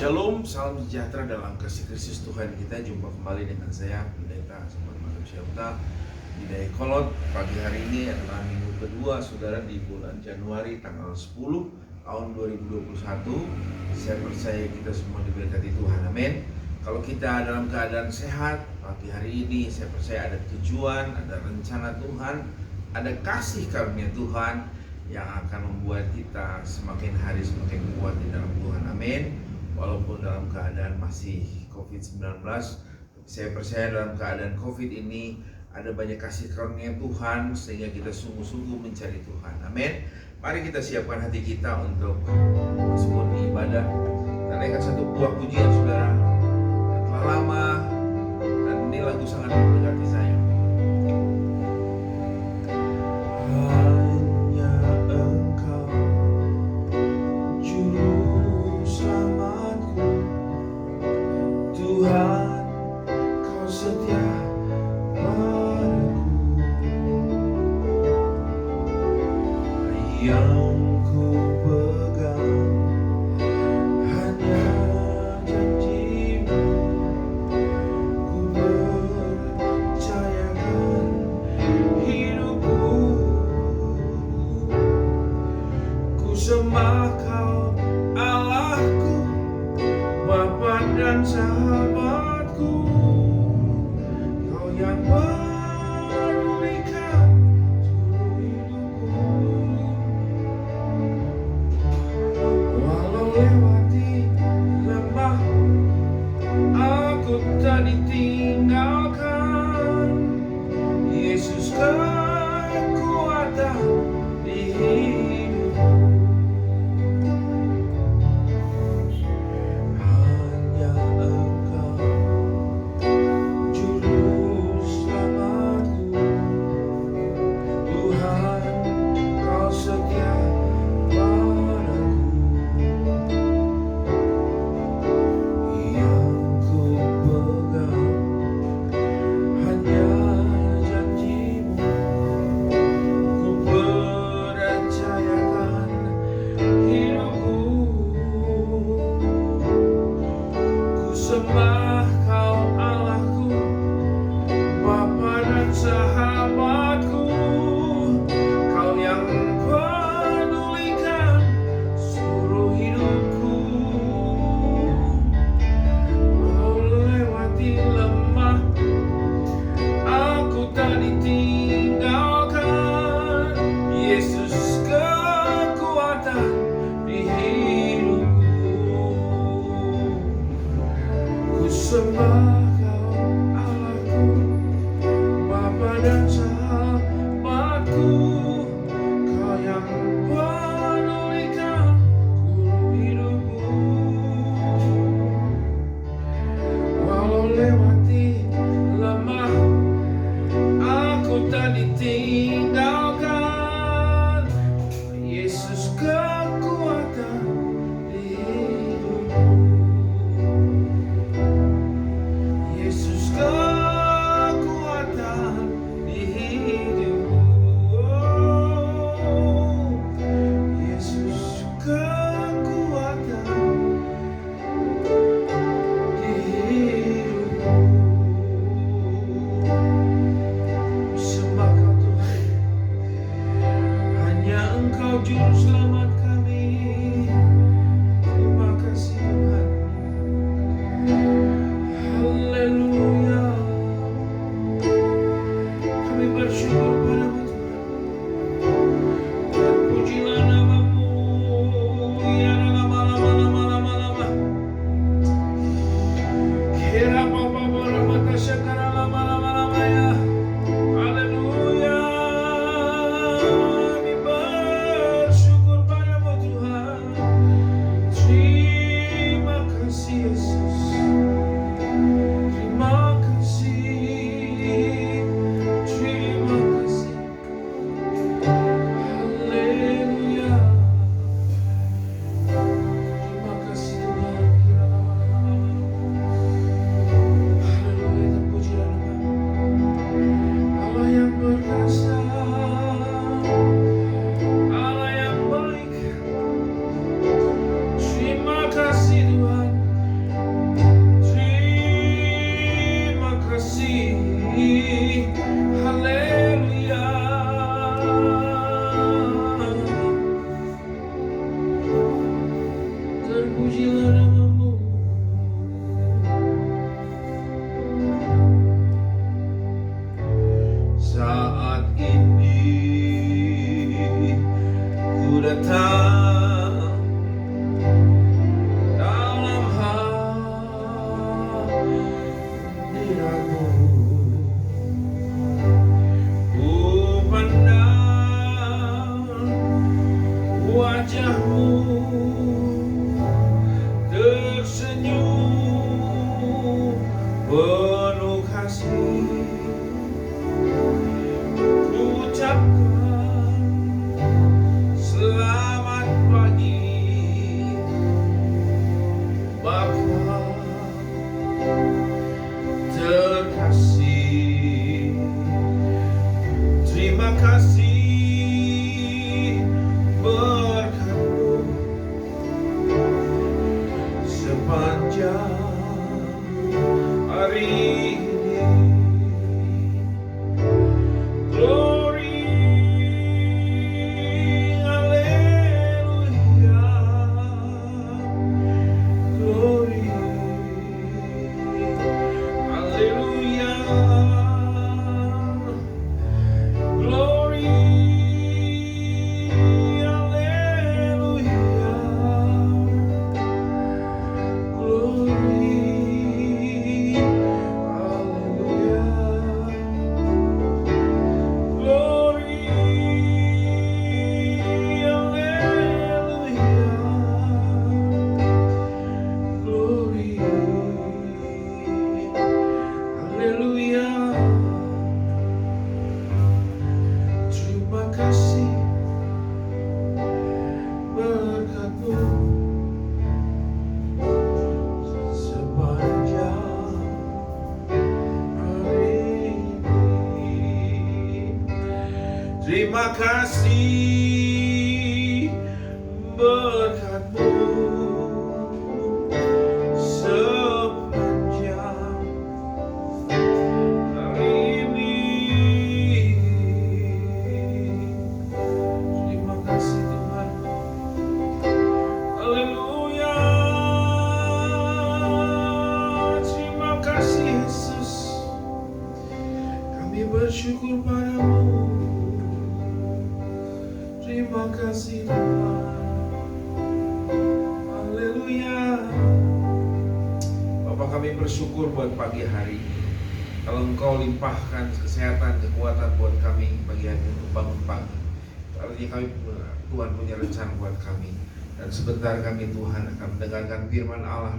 Shalom, salam sejahtera dalam kasih Kristus Tuhan kita. Jumpa kembali dengan saya, Pendeta Sobat Manusia Uta di Dayakolot. Pagi hari ini adalah minggu kedua, saudara, di bulan Januari tanggal 10 tahun 2021. Saya percaya kita semua diberkati Tuhan, amin. Kalau kita dalam keadaan sehat, pagi hari ini saya percaya ada tujuan, ada rencana Tuhan, ada kasih karunia Tuhan yang akan membuat kita semakin hari semakin kuat di dalam Tuhan, amin. Walaupun dalam keadaan masih COVID-19, saya percaya dalam keadaan COVID ini ada banyak kasih karunia Tuhan sehingga kita sungguh-sungguh mencari Tuhan, amin. Mari kita siapkan hati kita untuk masuk ibadah. Kita naikkan satu buah pujian, saudara, yang telah lama, dan ini lagu sangat mendekati saya. Terima kasih. haleluya. Terpujilah namamu. Saat ini ku datang dalam hadiratmu. Ku pandang wajahmu tersenyum penuh kasih. Ku ucapkan selamat pagi Bapa terkasih. Terima kasih berkat-Mu sepanjang hari ini. Glory, haleluya. Glory, haleluya. Glory, haleluya. Glory, haleluya. Glory, haleluya. Glory, haleluya. Terima kasih berkat-Mu sepanjang hari ini. Terima kasih berkat-Mu sepanjang hari ini. Terima kasih Tuhan. Haleluya. Terima kasih Yesus. Kami bersyukur padamu. Terima kasih Tuhan. Haleluya. Bapak, kami bersyukur buat pagi hari ini. Kalau Engkau limpahkan kesehatan, kekuatan buat kami pagi hari ini bangun pagi. Artinya kami, Tuhan punya rencana buat kami. Dan sebentar kami Tuhan akan mendengarkan firman Allah.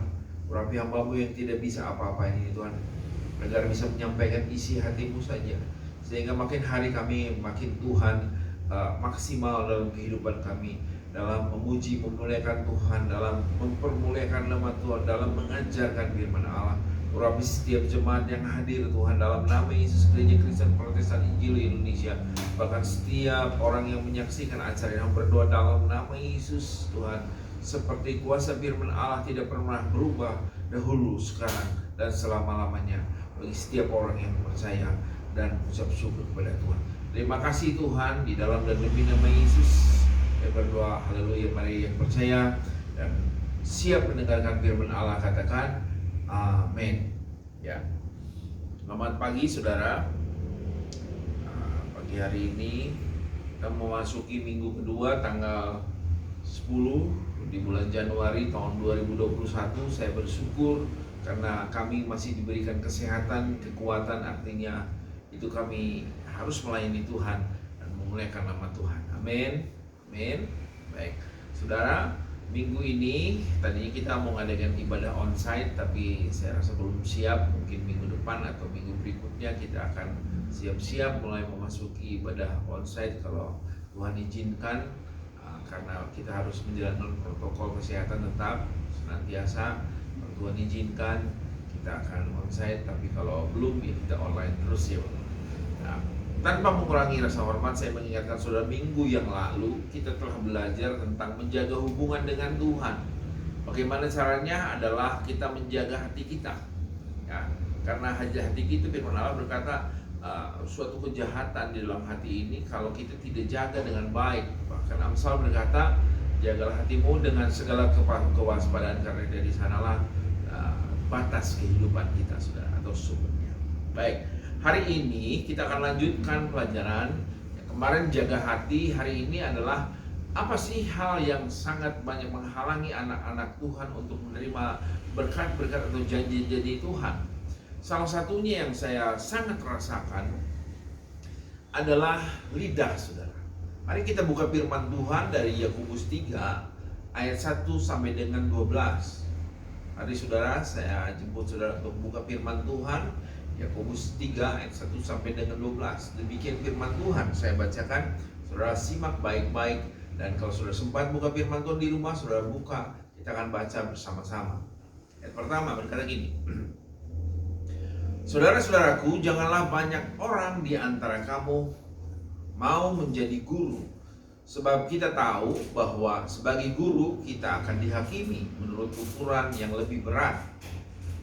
Urapi hamba-Mu yang tidak bisa apa-apa ini Tuhan, agar bisa menyampaikan isi hati-Mu saja. Sehingga makin hari kami makin Tuhan maksimal dalam kehidupan kami, dalam memuji, memuliakan Tuhan, dalam mempermuliakan nama Tuhan, dalam mengajarkan firman Allah. Urapi setiap jemaat yang hadir Tuhan dalam nama Yesus, Gereja Kristen Protestan Injil Indonesia. Bahkan setiap orang yang menyaksikan acara yang berdoa dalam nama Yesus Tuhan. Seperti kuasa firman Allah tidak pernah berubah dahulu, sekarang, dan selama-lamanya. Bagi setiap orang yang percaya dan ucap syukur kepada Tuhan. Terima kasih Tuhan, di dalam dan demi nama Yesus saya berdoa. Haleluya. Mari yang percaya dan siap mendengarkan firman Allah katakan amin. Ya. Selamat pagi saudara. Pagi hari ini kita memasuki minggu kedua tanggal 10 di bulan Januari tahun 2021. Saya bersyukur karena kami masih diberikan kesehatan, kekuatan, artinya itu kami harus melayani Tuhan dan memuliakan nama Tuhan. Amin. Amin. Baik. Saudara, minggu ini tadinya kita mau ngadakan ibadah onsite, tapi saya rasa belum siap. Mungkin minggu depan atau minggu berikutnya kita akan siap-siap mulai memasuki ibadah onsite kalau Tuhan izinkan, karena kita harus menjalankan protokol kesehatan tetap senantiasa. Kalau Tuhan izinkan kita akan onsite, tapi kalau belum ya kita online terus ya. Nah, tanpa mengurangi rasa hormat, saya mengingatkan saudara, minggu yang lalu kita telah belajar tentang menjaga hubungan dengan Tuhan. Bagaimana caranya adalah kita menjaga hati kita. Ya, Karena hati kita, firman Allah berkata, suatu kejahatan di dalam hati ini kalau kita tidak jaga dengan baik. Bahkan Amsal berkata, jagalah hatimu dengan segala kewaspadaan, karena dari sanalah batas kehidupan kita, saudara, atau sumbernya. Baik, hari ini kita akan lanjutkan pelajaran. Kemarin jaga hati, hari ini adalah apa sih hal yang sangat banyak menghalangi anak-anak Tuhan untuk menerima berkat-berkat atau janji-janji Tuhan. Salah satunya yang saya sangat rasakan adalah lidah, saudara. Mari kita buka firman Tuhan dari Yakobus 3 ayat 1 sampai dengan 12. Mari saudara, saya jemput saudara untuk buka firman Tuhan Yakobus 3 ayat 1 sampai dengan 12. Demikian firman Tuhan, saya bacakan, saudara simak baik-baik. Dan kalau saudara sempat buka firman Tuhan di rumah, saudara buka, kita akan baca bersama-sama. Ayat pertama berkata gini, saudara-saudaraku, janganlah banyak orang di antara kamu mau menjadi guru, sebab kita tahu bahwa sebagai guru kita akan dihakimi menurut ukuran yang lebih berat.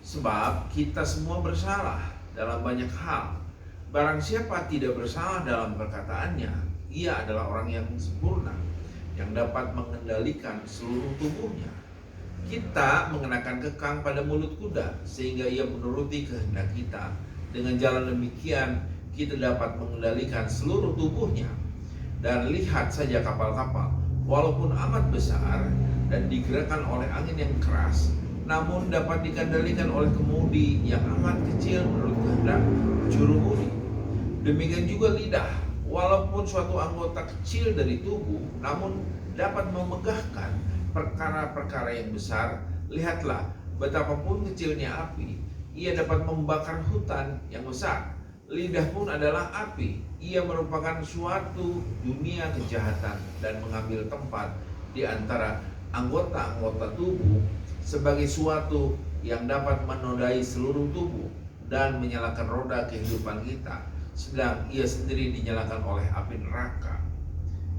Sebab kita semua bersalah dalam banyak hal. Barang siapa tidak bersalah dalam perkataannya, ia adalah orang yang sempurna, yang dapat mengendalikan seluruh tubuhnya. Kita mengenakan kekang pada mulut kuda, sehingga ia menuruti kehendak kita. Dengan jalan demikian, kita dapat mengendalikan seluruh tubuhnya. Dan lihat saja kapal-kapal, walaupun amat besar dan digerakkan oleh angin yang keras, namun dapat dikendalikan oleh kemudi yang amat kecil menurut kehendak jurumudi. Demikian juga lidah, walaupun suatu anggota kecil dari tubuh, namun dapat memegahkan perkara-perkara yang besar. Lihatlah betapapun kecilnya api, ia dapat membakar hutan yang besar. Lidah pun adalah api, ia merupakan suatu dunia kejahatan dan mengambil tempat di antara anggota-anggota tubuh sebagai suatu yang dapat menodai seluruh tubuh dan menyalakan roda kehidupan kita, sedang ia sendiri dinyalakan oleh api neraka.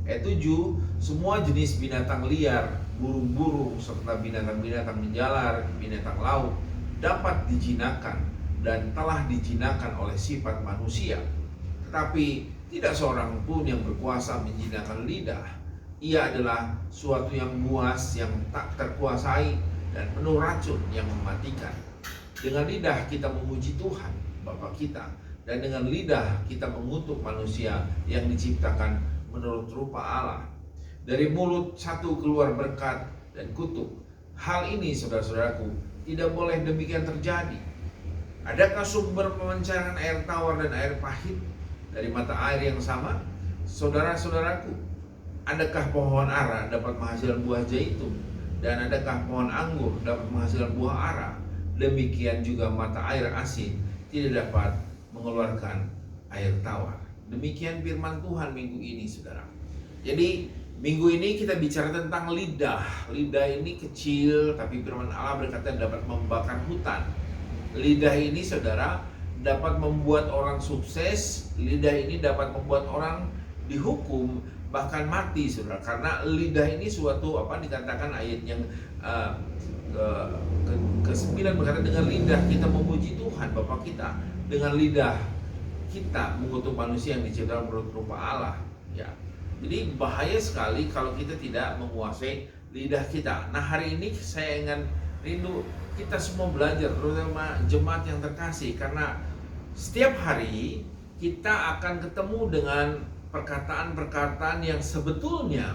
Ayat 7, semua jenis binatang liar, burung-burung, serta binatang-binatang menjalar, binatang laut dapat dijinakan dan telah dijinakan oleh sifat manusia. Tetapi tidak seorang pun yang berkuasa menjinakan lidah. Ia adalah suatu yang buas, yang tak terkuasai, dan penuh racun yang mematikan. Dengan lidah kita memuji Tuhan Bapa kita, dan dengan lidah kita mengutuk manusia yang diciptakan menurut rupa Allah. Dari mulut satu keluar berkat dan kutuk. Hal ini, saudara-saudaraku, tidak boleh demikian terjadi. Adakah sumber pemancaran air tawar dan air pahit dari mata air yang sama? Saudara-saudaraku, adakah pohon ara dapat menghasilkan buah zaitun, dan adakah pohon anggur dapat menghasilkan buah ara? Demikian juga mata air asin tidak dapat mengeluarkan air tawar. Demikian firman Tuhan minggu ini, saudara. Jadi minggu ini kita bicara tentang lidah. Lidah ini kecil, tapi firman Allah berkata dapat membakar hutan. Lidah ini, saudara, dapat membuat orang sukses. Lidah ini dapat membuat orang dihukum, bahkan mati, saudara. Karena lidah ini suatu, dikatakan ayat yang ke-9 berkata, dengan lidah kita memuji Tuhan Bapa kita, dengan lidah kita mengutuk manusia yang diciptakan menurut rupa Allah. Ya, jadi bahaya sekali kalau kita tidak menguasai lidah kita. Nah, hari ini saya ingin rindu kita semua belajar, terutama jemaat yang terkasih, karena setiap hari kita akan ketemu dengan perkataan-perkataan yang sebetulnya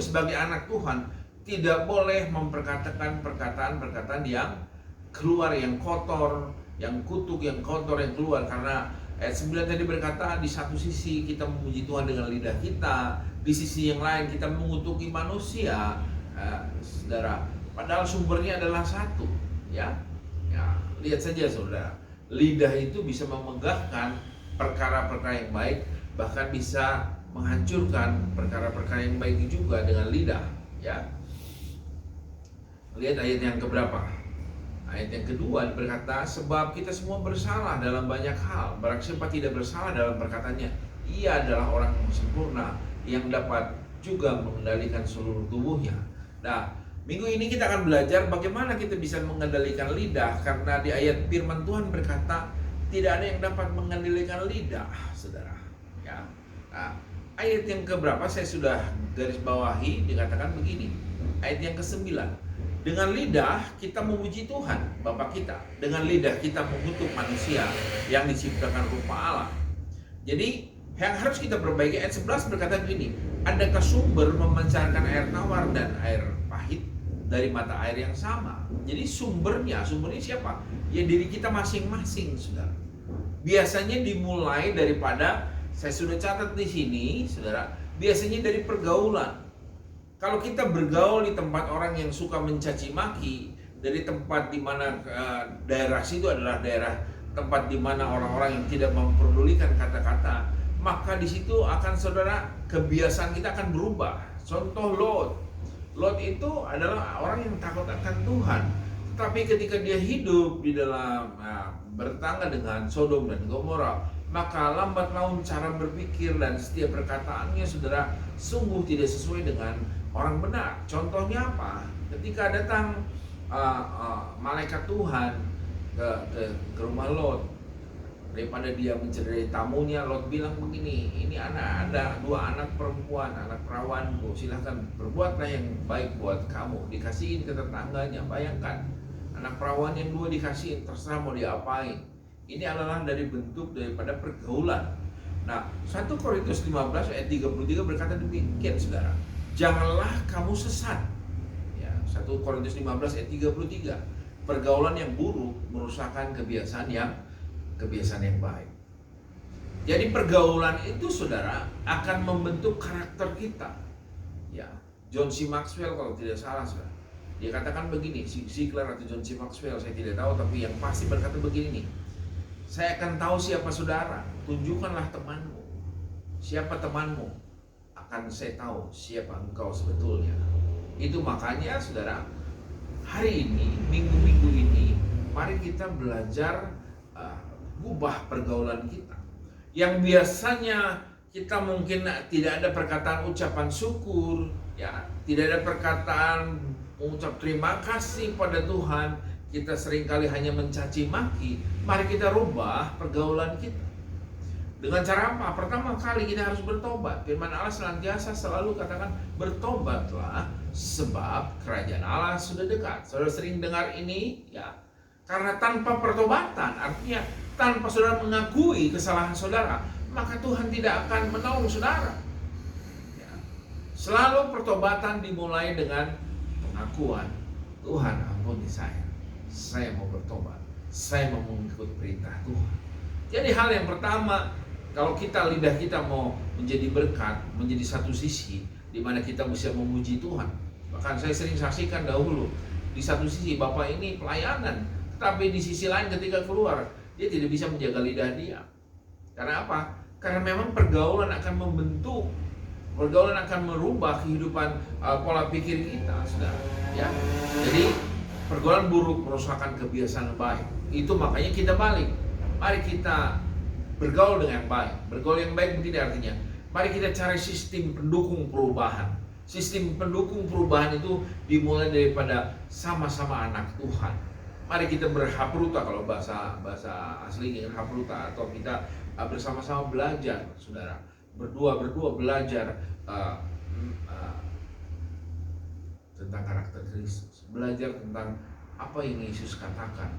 sebagai anak Tuhan tidak boleh memperkatakan perkataan-perkataan yang keluar, yang kotor, yang kutuk, yang kotor yang keluar. Karena ayat 9 tadi berkata, di satu sisi kita memuji Tuhan dengan lidah kita, di sisi yang lain kita mengutuki manusia, saudara. Padahal sumbernya adalah satu, ya. Lihat saja, saudara, lidah itu bisa memegahkan perkara-perkara yang baik, bahkan bisa menghancurkan perkara-perkara yang baik juga dengan lidah, ya. Lihat ayat yang keberapa? Ayat yang kedua berkata, sebab kita semua bersalah dalam banyak hal. Barang siapa tidak bersalah dalam perkataannya, ia adalah orang yang sempurna, yang dapat juga mengendalikan seluruh tubuhnya. Nah, Minggu ini kita akan belajar bagaimana kita bisa mengendalikan lidah, karena di ayat firman Tuhan berkata tidak ada yang dapat mengendalikan lidah, saudara. Ya. Nah, ayat yang keberapa saya sudah garis bawahi, dikatakan begini. Ayat yang ke-9. Dengan lidah kita memuji Tuhan Bapa kita, dengan lidah kita mengutuk manusia yang diciptakan rupa Allah. Jadi yang harus kita perbaiki, ayat 11 berkata begini, adakah sumber memancarkan air tawar dan air pahit dari mata air yang sama? Jadi sumbernya siapa? Ya diri kita masing-masing, saudara. Biasanya dimulai daripada, saya sudah catat di sini, saudara, biasanya dari pergaulan. Kalau kita bergaul di tempat orang yang suka mencaci maki, dari tempat di mana daerah situ adalah daerah tempat di mana orang-orang yang tidak memperdulikan kata-kata, maka di situ akan, saudara, kebiasaan kita akan berubah. Contoh Lot itu adalah orang yang takut akan Tuhan, tapi ketika dia hidup di dalam bertangga dengan Sodom dan Gomora, maka lambat laun cara berpikir dan setiap perkataannya, saudara, sungguh tidak sesuai dengan orang benar. Contohnya apa? Ketika datang malaikat Tuhan ke rumah Lot, daripada dia mencederai tamunya, Lot bilang begini, ini ada 2 anak perempuan, anak perawanku, silahkan berbuatlah yang baik buat kamu, dikasihin ke tetangganya. Bayangkan, anak perawan yang 2 dikasihin, terserah mau diapain. Ini adalah dari bentuk daripada pergaulan. Nah, 1 Korintus 15 ayat 33 berkata demikian, saudara, janganlah kamu sesat. Ya, 1 Korintus 15 ayat 33, pergaulan yang buruk merusakkan kebiasaan yang baik. Jadi pergaulan itu, saudara, akan membentuk karakter kita. Ya, John C. Maxwell kalau tidak salah, saudara, dia katakan begini, Ziegler atau John C. Maxwell, saya tidak tahu, tapi yang pasti berkata begini, saya akan tahu siapa saudara, tunjukkanlah temanmu. Siapa temanmu, akan saya tahu siapa engkau sebetulnya. Itu makanya, saudara, hari ini, minggu-minggu ini, mari kita belajar ubah pergaulan kita. Yang biasanya kita mungkin tidak ada perkataan ucapan syukur, ya, tidak ada perkataan mengucap terima kasih pada Tuhan, kita seringkali hanya mencaci maki. Mari kita rubah pergaulan kita. Dengan cara apa? Pertama kali kita harus bertobat. Firman Allah senantiasa selalu katakan bertobatlah sebab kerajaan Allah sudah dekat. Saudara sering dengar ini, ya. Karena tanpa pertobatan, artinya tanpa saudara mengakui kesalahan saudara, maka Tuhan tidak akan menolong saudara. Ya. Selalu pertobatan dimulai dengan pengakuan, Tuhan ampuni saya mau bertobat, saya mau mengikut perintah Tuhan. Jadi hal yang pertama, kalau lidah kita mau menjadi berkat, menjadi satu sisi di mana kita bisa memuji Tuhan. Bahkan saya sering saksikan dahulu, di satu sisi Bapak ini pelayanan, tapi di sisi lain ketika keluar, dia tidak bisa menjaga lidah dia. Karena apa? Karena memang pergaulan akan membentuk, pergaulan akan merubah kehidupan pola pikir kita, saudara. Ya, jadi pergaulan buruk merusakkan kebiasaan baik. Itu makanya kita balik. Mari kita bergaul dengan baik. Bergaul yang baik tidak artinya mari kita cari sistem pendukung perubahan. Sistem pendukung perubahan itu dimulai daripada sama-sama anak Tuhan. Mari kita berhapruta, kalau bahasa aslinya hapruta, atau kita bersama-sama belajar, saudara, berdua belajar tentang karakter Kristus, belajar tentang apa yang Yesus katakan.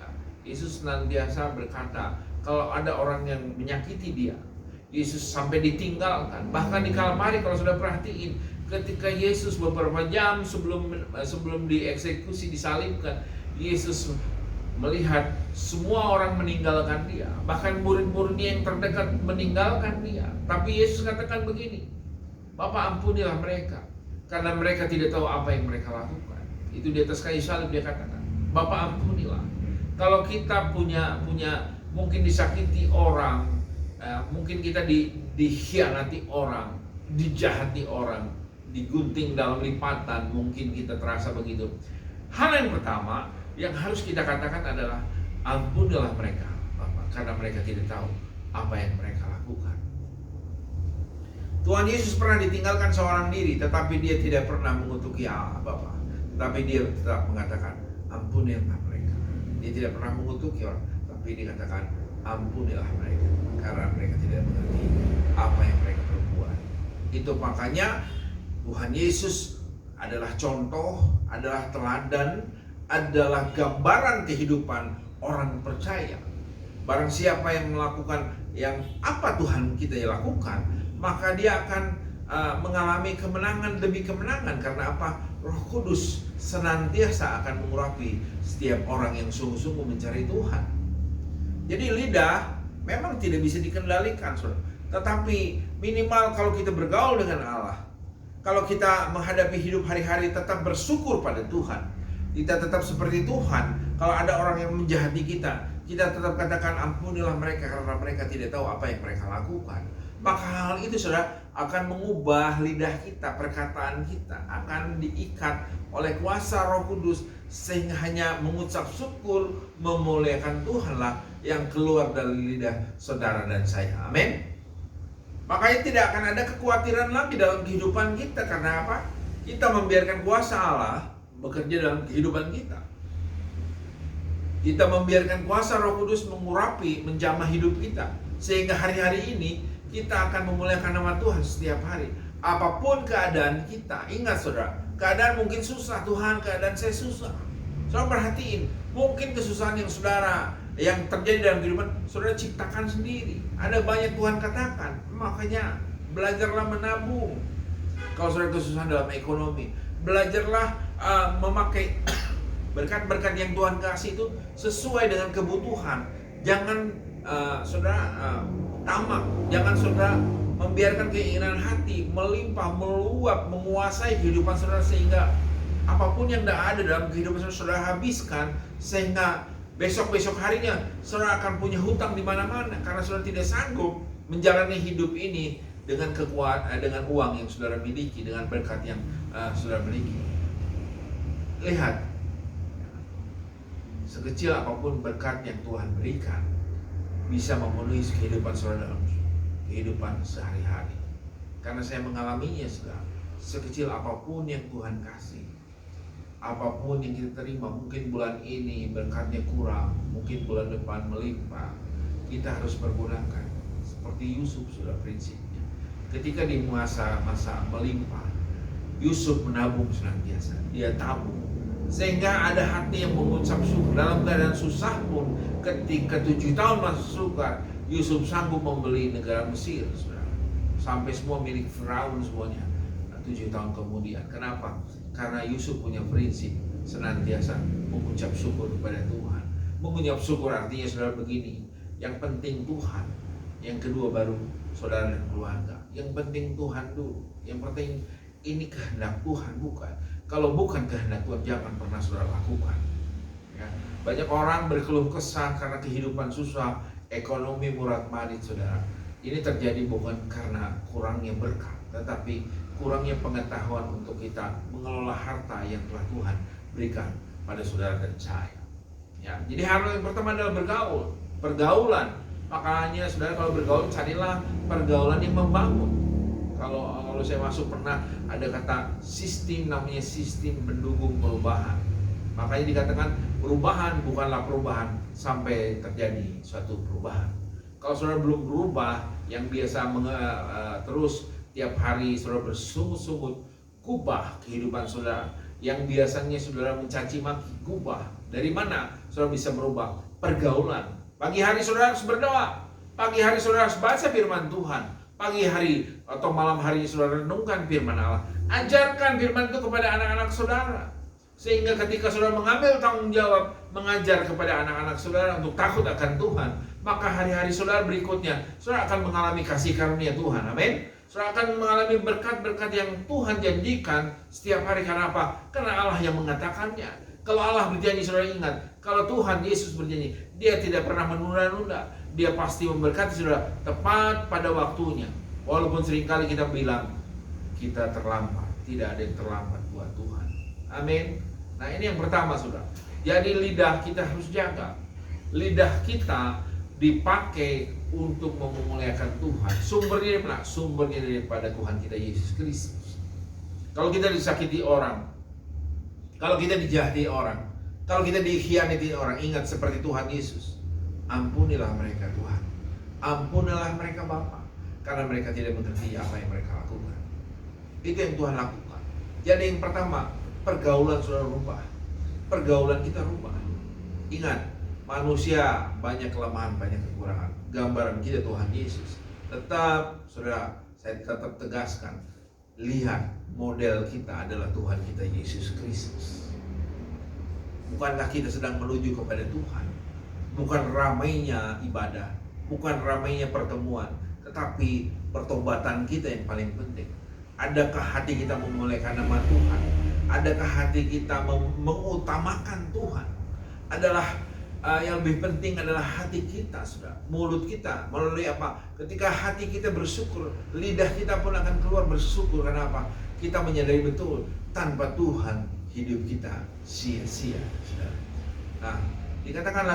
Ya, Yesus senantiasa berkata, kalau ada orang yang menyakiti dia, Yesus sampai ditinggalkan. Bahkan di Kalvari, kalau sudah perhatiin, ketika Yesus beberapa jam sebelum dieksekusi, disalibkan, Yesus melihat semua orang meninggalkan dia, bahkan murid-muridnya yang terdekat meninggalkan dia. Tapi Yesus katakan begini, Bapa ampunilah mereka, karena mereka tidak tahu apa yang mereka lakukan. Itu di atas kayu salib dia katakan, Bapa ampunilah. Kalau kita punya mungkin disakiti orang, mungkin kita dikhianati orang, dijahati orang, digunting dalam lipatan, mungkin kita terasa begitu. Hal yang pertama yang harus kita katakan adalah ampunilah mereka, Bapak, karena mereka tidak tahu apa yang mereka lakukan. Tuhan Yesus pernah ditinggalkan seorang diri, tetapi dia tidak pernah mengutuki Allah, Bapak. tapi dia tetap mengatakan ampunilah mereka. Dia tidak pernah mengutuki orang, tapi dikatakan ampunilah mereka karena mereka tidak mengerti apa yang mereka perbuat. Itu makanya Tuhan Yesus adalah contoh, adalah teladan, adalah gambaran kehidupan orang percaya. Barang siapa yang melakukan yang apa Tuhan kita lakukan, maka dia akan mengalami kemenangan demi kemenangan. Karena apa? Roh Kudus senantiasa akan mengurapi setiap orang yang sungguh-sungguh mencari Tuhan. Jadi lidah memang tidak bisa dikendalikan, saudara. Tetapi minimal kalau kita bergaul dengan Allah, kalau kita menghadapi hidup hari-hari tetap bersyukur pada Tuhan, kita tetap seperti Tuhan. Kalau ada orang yang menjahati kita, kita tetap katakan ampunilah mereka karena mereka tidak tahu apa yang mereka lakukan. Maka hal itu saudara akan mengubah lidah kita, perkataan kita akan diikat oleh kuasa Roh Kudus, sehingga hanya mengucap syukur, memuliakan Tuhanlah yang keluar dari lidah saudara dan saya. Amin. Makanya tidak akan ada kekhawatiran lagi dalam kehidupan kita. Karena apa? Kita membiarkan kuasa Allah bekerja dalam kehidupan kita. Kita membiarkan kuasa Roh Kudus mengurapi, menjamah hidup kita, sehingga hari-hari ini kita akan memuliakan nama Tuhan setiap hari. Apapun keadaan kita, ingat saudara, keadaan mungkin susah. Tuhan, keadaan saya susah. Saudara perhatiin, mungkin kesusahan yang saudara yang terjadi dalam kehidupan saudara ciptakan sendiri. Ada banyak Tuhan katakan, makanya belajarlah menabung. Kalau saudara kesusahan dalam ekonomi, belajarlah memakai berkat-berkat yang Tuhan kasih itu sesuai dengan kebutuhan. Jangan saudara tamak, jangan saudara membiarkan keinginan hati melimpah, meluap, menguasai kehidupan saudara, sehingga apapun yang tidak ada dalam kehidupan saudara habiskan, sehingga besok-besok harinya saudara akan punya hutang di mana-mana karena saudara tidak sanggup menjalani hidup ini dengan dengan uang yang saudara miliki, dengan berkat yang saudara miliki. Lihat, sekecil apapun berkat yang Tuhan berikan bisa memenuhi kehidupan saudara dalam kehidupan sehari-hari. Karena saya mengalaminya, saudara. Sekecil apapun yang Tuhan kasih, apapun yang kita terima, mungkin bulan ini berkatnya kurang, mungkin bulan depan melimpah, kita harus pergunakan. Seperti Yusuf sudah prinsipnya. Ketika di masa melimpah, Yusuf menabung senantiasa. Dia tabung, sehingga ada hati yang mengucap syukur. Dalam keadaan susah pun, ketika 7 tahun masuk sukar, Yusuf sanggup membeli negara Mesir, saudara. Sampai semua milik Firaun semuanya 7 tahun kemudian. Kenapa? Karena Yusuf punya prinsip senantiasa mengucap syukur kepada Tuhan. Mengucap syukur artinya saudara begini, yang penting Tuhan, yang kedua baru saudara dan keluarga. Yang penting Tuhan dulu, yang penting ini kehendak Tuhan, bukan. Kalau bukan kehendak Tuhan, jangan pernah saudara lakukan. Ya. Banyak orang berkeluh kesah karena kehidupan susah, ekonomi murad-marid, saudara. Ini terjadi bukan karena kurangnya berkat, tetapi kurangnya pengetahuan untuk kita mengelola harta yang telah Tuhan berikan pada saudara dan saya. Ya, jadi hal yang pertama adalah bergaul, pergaulan. Makanya saudara kalau bergaul, carilah pergaulan yang membangun. Kalau saya masuk pernah ada kata sistem, namanya sistem mendukung perubahan. Makanya dikatakan perubahan bukanlah perubahan sampai terjadi suatu perubahan. Kalau saudara belum berubah, yang biasa terus tiap hari saudara bersungut-sungut, kubah kehidupan saudara. Yang biasanya saudara mencaci maki, kubah. Dari mana saudara bisa berubah? Pergaulan. Pagi hari saudara harus berdoa. Pagi hari saudara harus baca firman Tuhan. Pagi hari atau malam hari saudara renungkan firman Allah. Ajarkan firman itu kepada anak-anak saudara. Sehingga ketika saudara mengambil tanggung jawab mengajar kepada anak-anak saudara untuk takut akan Tuhan, maka hari-hari saudara berikutnya saudara akan mengalami kasih karunia Tuhan. Amin. Saudara akan mengalami berkat-berkat yang Tuhan janjikan setiap hari. Karena apa? Karena Allah yang mengatakannya. Kalau Allah berjanji, saudara ingat, kalau Tuhan Yesus berjanji, Dia tidak pernah menunda-nunda. Dia pasti memberkati saudara tepat pada waktunya. Walaupun seringkali kita bilang kita terlambat, tidak ada yang terlambat buat Tuhan. Amin. Nah, ini yang pertama, saudara. Jadi lidah kita harus jaga. Lidah kita dipakai untuk memuliakan Tuhan. Sumbernya dari mana? Sumbernya daripada Tuhan kita Yesus Kristus. Kalau kita disakiti orang, Kalau kita dijahati orang, kalau kita dikhianati orang, ingat seperti Tuhan Yesus. Ampunilah mereka Tuhan, ampunilah mereka Bapa, karena mereka tidak mengerti apa yang mereka lakukan. Itu yang Tuhan lakukan. Jadi yang pertama, pergaulan sudah rubah. Pergaulan kita rubah. Ingat, manusia banyak kelemahan, banyak kekurangan. Gambaran kita Tuhan Yesus. Tetap, saudara, saya tetap tegaskan, lihat model kita adalah Tuhan kita Yesus Kristus. Bukankah kita sedang menuju kepada Tuhan? Bukan ramainya ibadah, bukan ramainya pertemuan, tetapi pertobatan kita yang paling penting. Adakah hati kita memuliakan nama Tuhan? Adakah hati kita mengutamakan Tuhan? Adalah yang lebih penting adalah hati kita, saudara. Mulut kita melalui apa? Ketika hati kita bersyukur, lidah kita pun akan keluar bersyukur. Karena apa? Kita menyadari betul, tanpa Tuhan hidup kita sia-sia, saudara. Nah, dikatakan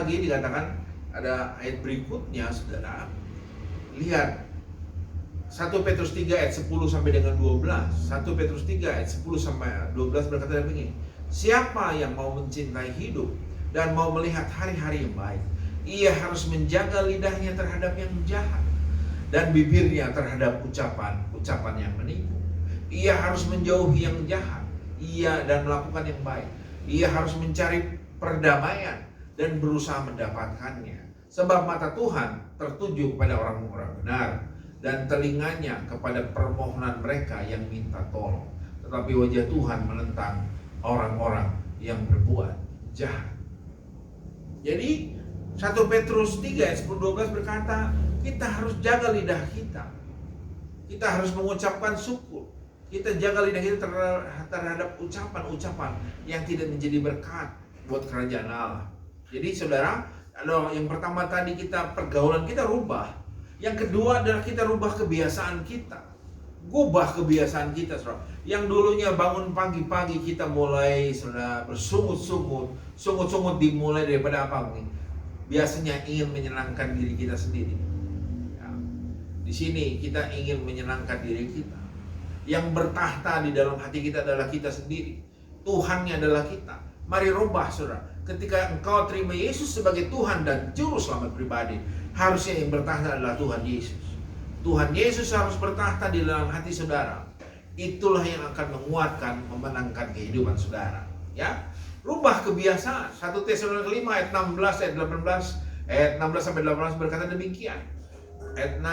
ada ayat berikutnya, saudara. Lihat 1 Petrus 3 ayat 10 sampai dengan 12. 1 Petrus 3 ayat 10 sampai 12 berkata begini. Siapa yang mau mencintai hidup dan mau melihat hari-hari yang baik, ia harus menjaga lidahnya terhadap yang jahat dan bibirnya terhadap ucapan yang menipu. Ia harus menjauhi yang jahat, dan melakukan yang baik. Ia harus mencari perdamaian dan berusaha mendapatkannya. Sebab mata Tuhan tertuju kepada orang-orang benar, dan telinganya kepada permohonan mereka yang minta tolong. Tetapi wajah Tuhan menentang orang-orang yang berbuat jahat. Jadi 1 Petrus 3 ayat 10-12 berkata, kita harus jaga lidah kita. Kita harus mengucapkan syukur. Kita jaga lidah kita terhadap ucapan-ucapan yang tidak menjadi berkat buat kerajaan Allah. Jadi saudara, yang pertama tadi pergaulan kita rubah. Yang kedua adalah kita rubah kebiasaan kita. Gubah kebiasaan kita, saudara. Yang dulunya bangun pagi-pagi kita mulai, saudara, bersungut-sungut. Sungut-sungut dimulai daripada apa? Biasanya ingin menyenangkan diri kita sendiri. Ya. Di sini kita ingin menyenangkan diri kita. Yang bertahta di dalam hati kita adalah kita sendiri. Tuhannya adalah kita. Mari rubah, saudara. Ketika engkau terima Yesus sebagai Tuhan dan Juru Selamat pribadi, harusnya yang bertahta adalah Tuhan Yesus. Tuhan Yesus harus bertahta di dalam hati saudara. Itulah yang akan menguatkan, memenangkan kehidupan saudara. Ya, rubah kebiasaan. 1 Tesalonika 5 ayat 16 ayat 18, ayat 16 sampai 18 berkata demikian. Ayat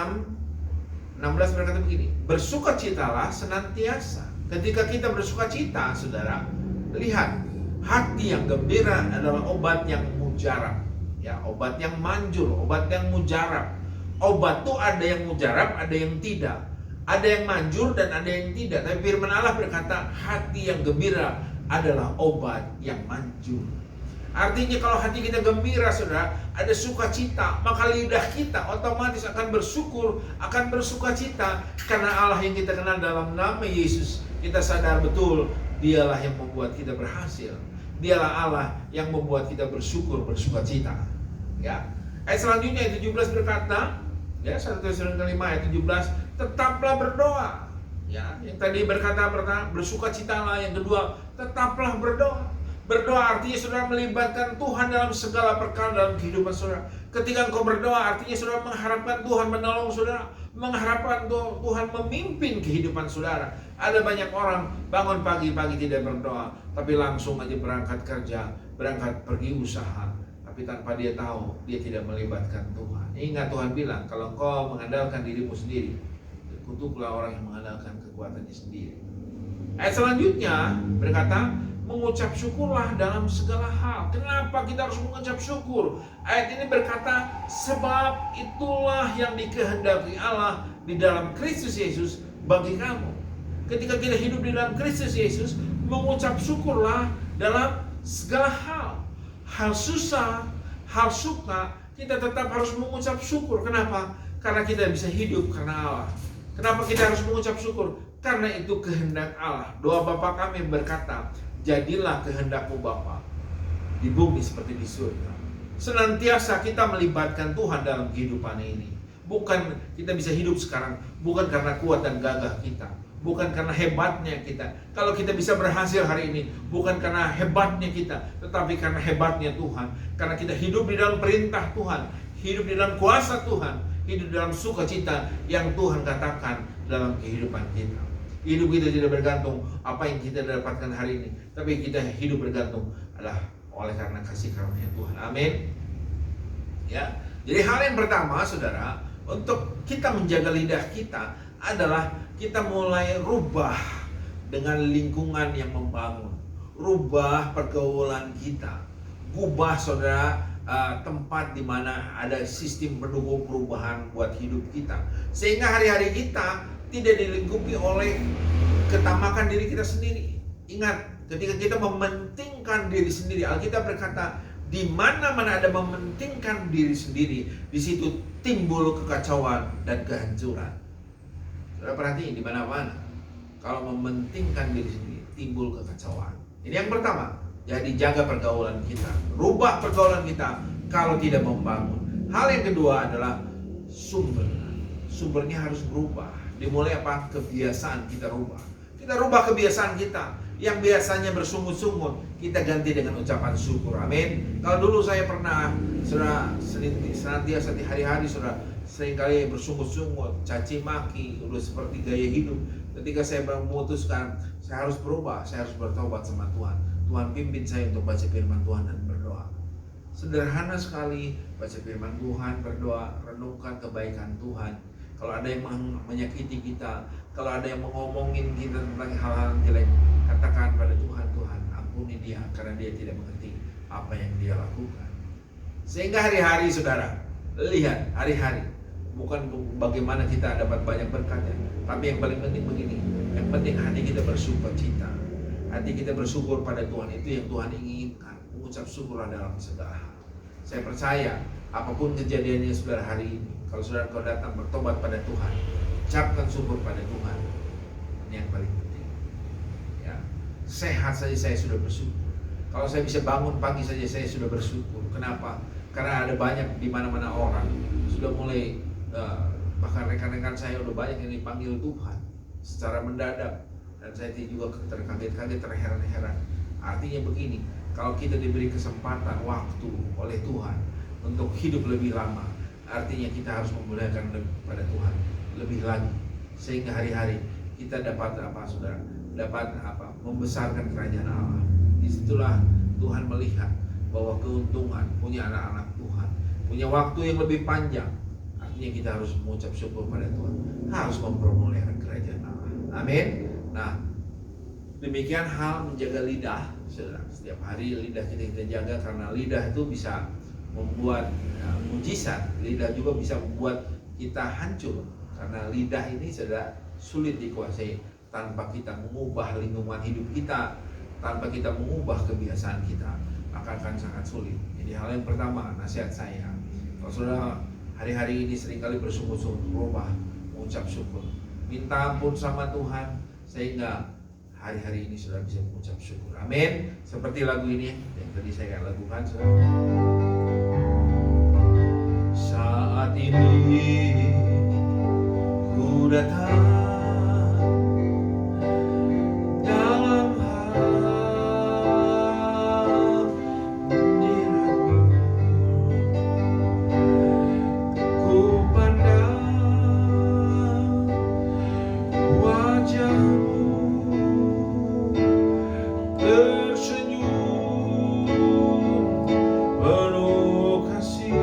16 berkata begini, bersukacitalah senantiasa. Ketika kita bersukacita, saudara, lihat, hati yang gembira adalah obat yang mujarab. Ya, obat yang manjur, obat yang mujarab. Obat tuh ada yang mujarab, ada yang tidak. Ada yang manjur dan ada yang tidak. Tapi firman Allah berkata, hati yang gembira adalah obat yang manjur. Artinya kalau hati kita gembira, saudara, ada sukacita, maka lidah kita otomatis akan bersyukur, akan bersukacita. Karena Allah yang kita kenal dalam nama Yesus, kita sadar betul, dialah yang membuat kita berhasil. Dialah Allah yang membuat kita bersyukur, bersukacita. Ya. Ayat selanjutnya ayat 17 berkata, ya, 1 Tesalonika 5 ayat 17, tetaplah berdoa. Ya, yang tadi berkata pertama, bersukacitalah, yang kedua, tetaplah berdoa. Berdoa artinya saudara melibatkan Tuhan dalam segala perkara dalam kehidupan saudara. Ketika engkau berdoa artinya saudara mengharapkan Tuhan menolong saudara, mengharapkan Tuhan memimpin kehidupan saudara. Ada banyak orang bangun pagi-pagi tidak berdoa, tapi langsung aja berangkat kerja, berangkat pergi usaha, tapi tanpa dia tahu dia tidak melibatkan Tuhan. Ingat Tuhan bilang, kalau engkau mengandalkan dirimu sendiri, kutuklah orang yang mengandalkan kekuatannya sendiri. Ayat selanjutnya berkata, mengucap syukurlah dalam segala hal. Kenapa kita harus mengucap syukur? Ayat ini berkata, sebab itulah yang dikehendaki Allah di dalam Kristus Yesus bagi kamu. Ketika kita hidup di dalam Kristus Yesus, mengucap syukurlah dalam segala hal. Hal susah, hal suka, kita tetap harus mengucap syukur. Kenapa? Karena kita bisa hidup karena Allah. Kenapa kita harus mengucap syukur? Karena itu kehendak Allah. Doa Bapa kami berkata, jadilah kehendakmu Bapa di bumi seperti di surga. Senantiasa kita melibatkan Tuhan dalam kehidupan ini. Bukan kita bisa hidup sekarang bukan karena kuat dan gagah kita, bukan karena hebatnya kita. Kalau kita bisa berhasil hari ini, bukan karena hebatnya kita, tetapi karena hebatnya Tuhan. Karena kita hidup di dalam perintah Tuhan, hidup di dalam kuasa Tuhan, hidup dalam sukacita yang Tuhan katakan dalam kehidupan kita. Hidup kita tidak bergantung apa yang kita dapatkan hari ini, tapi kita hidup bergantung adalah oleh karena kasih karunia Tuhan. Amin. Ya. Jadi hal yang pertama, saudara, untuk kita menjaga lidah kita adalah kita mulai rubah dengan lingkungan yang membangun, rubah pergaulan kita, ubah, saudara, tempat di mana ada sistem pendukung perubahan buat hidup kita, sehingga hari-hari kita tidak dilingkupi oleh ketamakan diri kita sendiri. Ingat, ketika kita mementingkan diri sendiri, Alkitab berkata, di mana-mana ada mementingkan diri sendiri, di situ timbul kekacauan dan kehancuran. Saudara perhatiin, di mana-mana kalau mementingkan diri sendiri, timbul kekacauan. Ini yang pertama. Jadi jaga pergaulan kita, rubah pergaulan kita kalau tidak membangun. Hal yang kedua adalah sumbernya harus berubah. Dimulai apa? Kebiasaan kita rubah. Kita rubah kebiasaan kita yang biasanya bersungut-sungut, kita ganti dengan ucapan syukur. Amin. Kalau dulu saya pernah, saudara, senantiasa di hari-hari, saudara, seringkali bersungut-sungut, caci maki, udah seperti gaya hidup. Ketika saya memutuskan saya harus berubah, saya harus bertobat sama Tuhan. Tuhan pimpin saya untuk baca firman Tuhan dan berdoa. Sederhana sekali, baca firman Tuhan, berdoa, renungkan kebaikan Tuhan. Kalau ada yang menyakiti kita, kalau ada yang mengomongin kita tentang hal-hal jelek, katakan pada Tuhan, Tuhan ampuni dia karena dia tidak mengerti apa yang dia lakukan. Sehingga hari-hari, saudara, lihat hari-hari, bukan bagaimana kita dapat banyak berkatnya, tapi yang paling penting begini, yang penting hati kita bersukacita, hati kita bersyukur pada Tuhan. Itu yang Tuhan inginkan, mengucap syukurlah dalam segala hal. Saya percaya apapun kejadiannya saudara hari ini, kalau saudara kau datang bertobat pada Tuhan, ucapkan syukur pada Tuhan. Ini yang paling penting. Ya, sehat saja saya sudah bersyukur. Kalau saya bisa bangun pagi saja saya sudah bersyukur. Kenapa? Karena ada banyak di mana-mana orang sudah mulai, bahkan rekan-rekan saya udah banyak yang dipanggil Tuhan secara mendadak, dan saya juga terkaget-kaget, terheran-heran. Artinya begini, kalau kita diberi kesempatan waktu oleh Tuhan untuk hidup lebih lama, artinya kita harus memuliakan pada Tuhan lebih lagi, sehingga hari-hari kita dapat apa, saudara? Dapat apa? Membesarkan kerajaan Allah. Disitulah Tuhan melihat bahwa keuntungan punya anak-anak Tuhan, punya waktu yang lebih panjang. Artinya kita harus mengucap syukur pada Tuhan, harus mempermuliakan kerajaan Allah. Amin. Nah, demikian hal menjaga lidah, saudara. Setiap hari lidah kita jaga, karena lidah itu bisa membuat mujizat. Lidah juga bisa membuat kita hancur, karena lidah ini saudara sulit dikuasai tanpa kita mengubah lingkungan hidup kita, tanpa kita mengubah kebiasaan kita, maka akan sangat sulit. Jadi hal yang pertama, nasihat saya, kalau saudara hari-hari ini seringkali bersungut-sungut, berubah, mengucap syukur, minta ampun sama Tuhan, sehingga hari-hari ini sudah bisa mengucap syukur. Amin. Seperti lagu ini yang tadi saya akan lakukan, saudara. Saat ini ku datang dalam hadirat-Mu, ku pandang wajah-Mu tersenyum penuh kasih.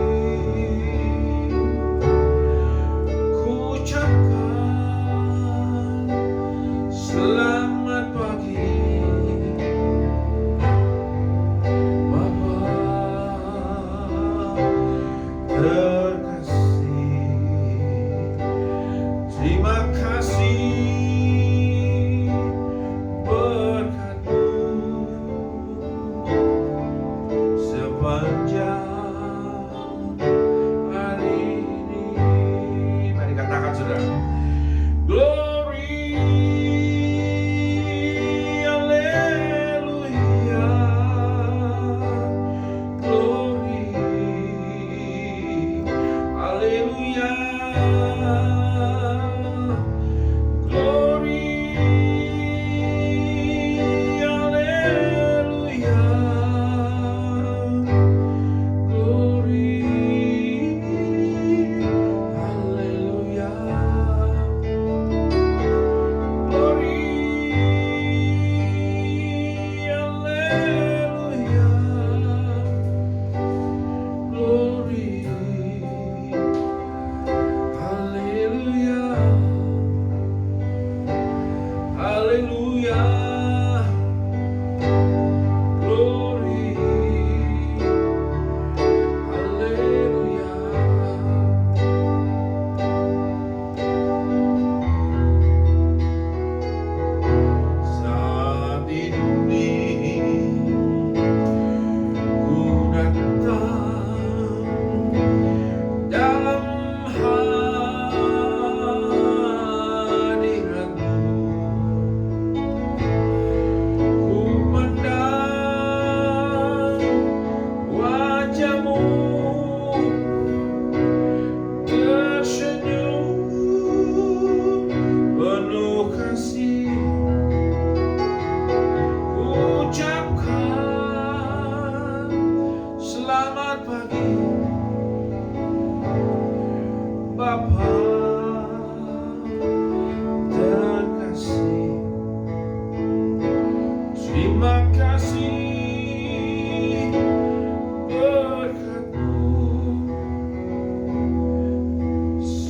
Selamat pagi Bapa terkasih, terima kasih berkat-Mu sepanjang hari ini. Mari katakan, saudara. Glory, haleluya, glory, haleluya, glory,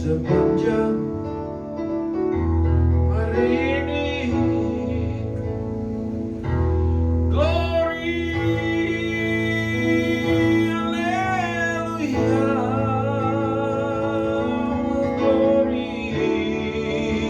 sepanjang hari ini. Glory, haleluya. Glory, haleluya.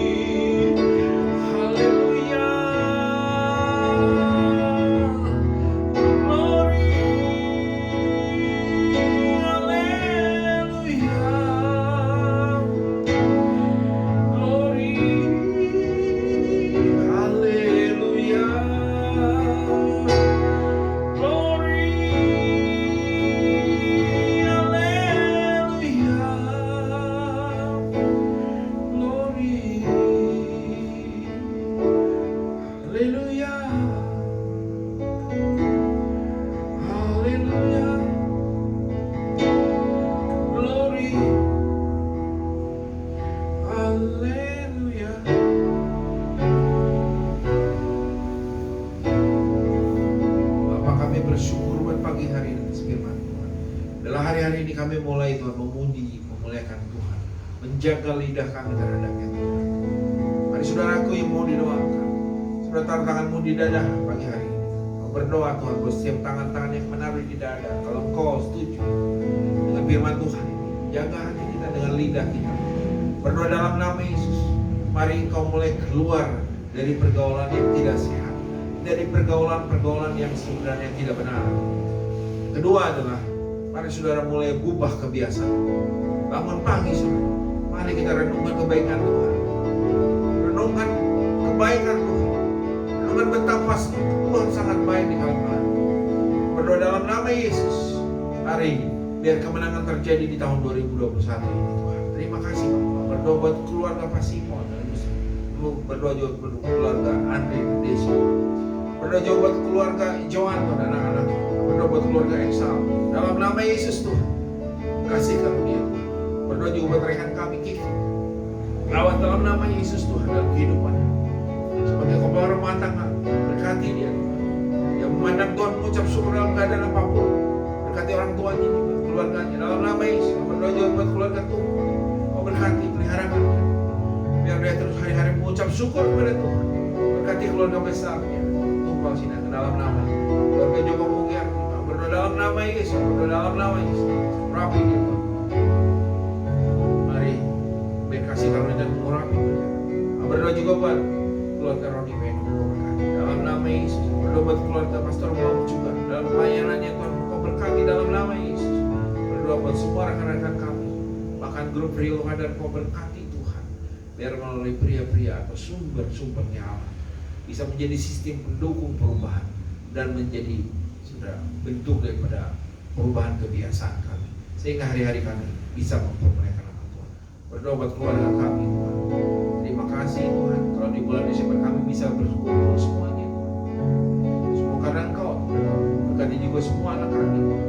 Glory, bersyukur buat pagi hari ini atas firman Tuhan. Dalam hari-hari ini kami mulai Tuhan memuji, memuliakan Tuhan, menjaga lidah kami terhadapnya Tuhan. Mari saudaraku yang mau didoakan, saudara taruh tanganmu di dada pagi hari ini. Kau berdoa Tuhan buat setiap tangan-tangan yang menaruh di dada. Kalau kau setuju dengan firman Tuhan ini, jaga hati kita dengan lidah kita. Berdoa dalam nama Yesus. Mari engkau mulai keluar dari pergaulan yang tidak sehat, dari pergaulan-pergaulan yang sebenarnya tidak benar. Kedua adalah, mari saudara mulai ubah kebiasaan. Bangun pagi saudara, mari kita renungkan kebaikan Tuhan, renungkan kebaikan Tuhan, renungkan betapa Tuhan sangat baik di dalam kami. Berdoa dalam nama Yesus, hari ini biar kemenangan terjadi di tahun 2021 ini Tuhan. Terima kasih Bapak. Berdoa buat keluarga Pak Simon, berdoa juga buat keluarga Andre dan Desi. Berdoa juga buat keluarga Joan dan anak-anak. Berdoa buat keluarga Eksal. Dalam nama Yesus Tuhan, kasih karunia Tuhan. Berdoa juga buat rekan kami Kiki. Rawat dalam nama Yesus Tuhan dalam kehidupannya. Sebagai kepala rumah tangga, berkati dia Tuhan. Yang memandang Tuhan mengucap syukur dalam keadaan apapun. Berkati orang tuanya juga, keluarganya. Dalam nama Yesus, berdoa juga buat keluarga Tuhan. Kau berkati, pelihara mereka. Biar dia terus hari-hari mengucap syukur kepada Tuhan. Berkati keluarga besarnya. Tumpal sinar ke dalam nama keluarga Joko Mugia. Berdoa dalam nama Yesus. Berdoa dalam nama Yesus. Rapi dia Tuhan. Mari berkasih karunia dan mengurapi dia. Berdoa juga buat keluarga Roni Menu. Berkati dalam nama Yesus. Berdoa buat keluarga Pastor Muhammad juga. Dalam pelayanannya Tuhan, kau berkati dalam nama Yesus. Berdoa buat semua rekan-rekan kami. Bahkan grup Rio Hadar, kau berkati Tuhan. Biar melalui pria-pria atau sumber-sumbernya Allah bisa menjadi sistem pendukung perubahan dan menjadi sudah bentuk daripada perubahan kebiasaan kami, sehingga hari-hari kami bisa mempermuliakan nama Tuhan. Berdoa buat keluarga kami Tuhan. Terima kasih Tuhan, kalau di bulan Desember kami bisa berkumpul semuanya Tuhan. Semua karena Engkau. Berkati juga semua anak kami Tuhan.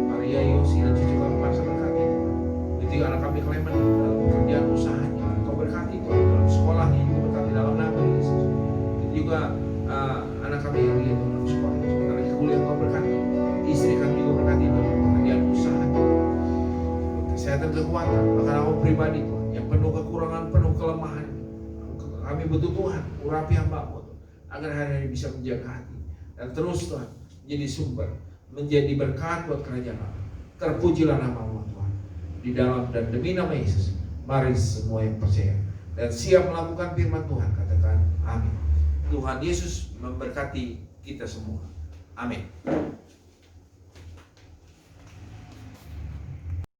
Maria, Yosi dan cucu kami masa berkati Tuhan. Begitu anak kami Clement dalam pekerjaan usahanya, Engkau berkati Tuhan. Dalam sekolahnya juga berkati dalam nama Yesus. Juga anak kami yang lihat dalam sekolah, sebentar lagi kuliah kau berkati. Istri kami juga berkati dalam pekerjaan usaha, kesehatan, kekuatan. Bahkan aku pribadi Tuhan, yang penuh kekurangan, penuh kelemahan, kami butuh Tuhan, urapi hamba-Mu Tuhan, agar hari-hari bisa menjaga hati dan terus Tuhan menjadi sumber, menjadi berkat buat kerajaan Allah. Terpujilah nama-Mu Tuhan di dalam dan demi nama Yesus. Mari semua yang percaya dan siap melakukan firman Tuhan katakan amin. Tuhan Yesus memberkati kita semua. Amin.